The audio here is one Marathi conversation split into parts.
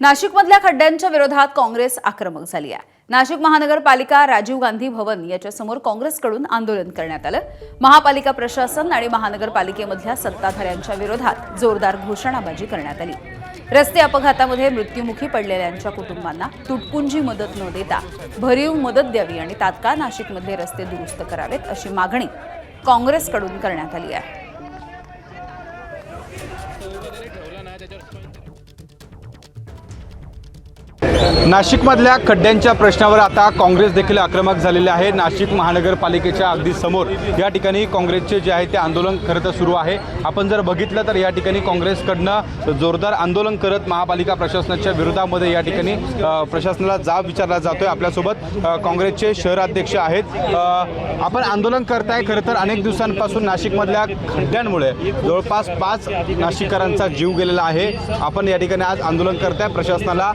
नाशिकमधल्या खड्ड्यांच्या विरोधात काँग्रेस आक्रमक झाली आहे। नाशिक महानगरपालिका राजीव गांधी भवन याच्या समोर काँग्रेसकडून आंदोलन करण्यात आलं। महापालिका प्रशासन आणि महानगरपालिकेमधल्या सत्ताधाऱ्यांच्या विरोधात जोरदार घोषणाबाजी करण्यात आली। रस्ते अपघातामध्ये मृत्युमुखी पडलेल्यांच्या कुटुंबांना तुटपुंजी मदत न देता भरीव मदत द्यावी आणि तात्काळ नाशिकमधले रस्ते दुरुस्त करावेत अशी मागणी काँग्रेसकडून करण्यात आली आहे। नाशिकमधल्या खड्ड्यांच्या प्रश्नावर आता काँग्रेस देखील आक्रमक झालेले आहे। नाशिक महानगरपालिकेच्या अगदी समोर या ठिकाणी काँग्रेसचे जे आहे ते आंदोलन खरं तर सुरू आहे। आपण जर बघितलं तर या ठिकाणी काँग्रेसकडनं जोरदार आंदोलन करत महापालिका प्रशासनाच्या विरोधामध्ये या ठिकाणी प्रशासनाला जाब विचारला जातोय। आपल्यासोबत काँग्रेसचे शहराध्यक्ष आहेत। आपण आंदोलन करताय। खरं तर अनेक दिवसांपासून नाशिकमधल्या खड्ड्यांमुळे जवळपास 5 नाशिककरांचा जीव गेलेला आहे। आपण या ठिकाणी आज आंदोलन करताय, प्रशासनाला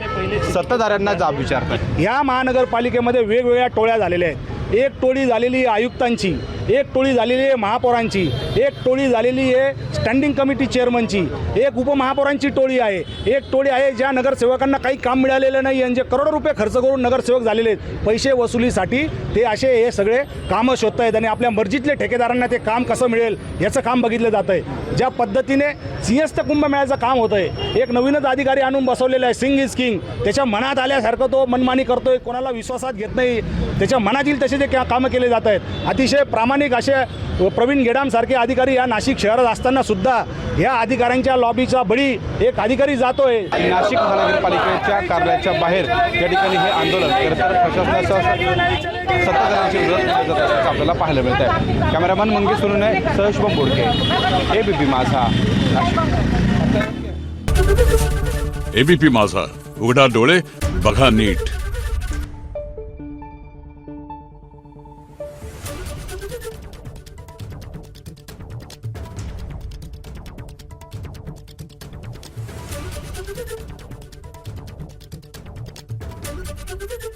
सत्ताधाऱ्यांना जाब विचारतात। या महानगरपालिकेमध्ये वेगवेगळ्या टोळ्या झालेल्या आहेत। एक टोळी झालेली आयुक्तांची, एक टोळी झालेली आहे महापौरांची, एक टोळी झालेली आहे स्टँडिंग कमिटी चेअरमनची, एक उपमहापौरांची टोळी आहे, एक टोळी आहे ज्या नगरसेवकांना काही काम मिळालेलं नाही आणि जे करोडो रुपये खर्च करून नगरसेवक झालेले आहेत। पैसे वसुलीसाठी ते असे हे सगळे कामं शोधत आहेत आणि आपल्या मर्जीतले ठेकेदारांना ते काम कसं मिळेल याचं काम बघितलं जातं आहे। ज्या पद्धतीने सिंहस्थ कुंभमेळ्याचं काम होतं आहे, एक नवीनच अधिकारी आणून बसवलेला आहे, सिंग इज किंग, त्याच्या मनात आल्यासारखं तो मनमानी करतोय, कोणाला विश्वासात घेत नाही, त्याच्या मनात येईल तसे ते कामं केले जात आहेत। अतिशय प्रामाणिक असे प्रवीण गेडामसारखे अधिकारी या नाशिक शहरात असताना सुद्धा या अधिकाऱ्यांच्या लॉबीचा बळी एक अधिकारी जातोय। नाशिक महानगरपालिकेच्या कार्यालयाच्या बाहेर या ठिकाणी हे आंदोलन प्रशासनासह सत्ताधाऱ्यांच्या विरोधात केलं जात असल्याचं आपल्याला पाहायला मिळत आहे। कॅमेरामन मंगेश सोनूने सह शुभम बोडके, एबीपी माझा, नाशिक। एबीपी माझा, उघडा डोळे बघा नीट। Thank you.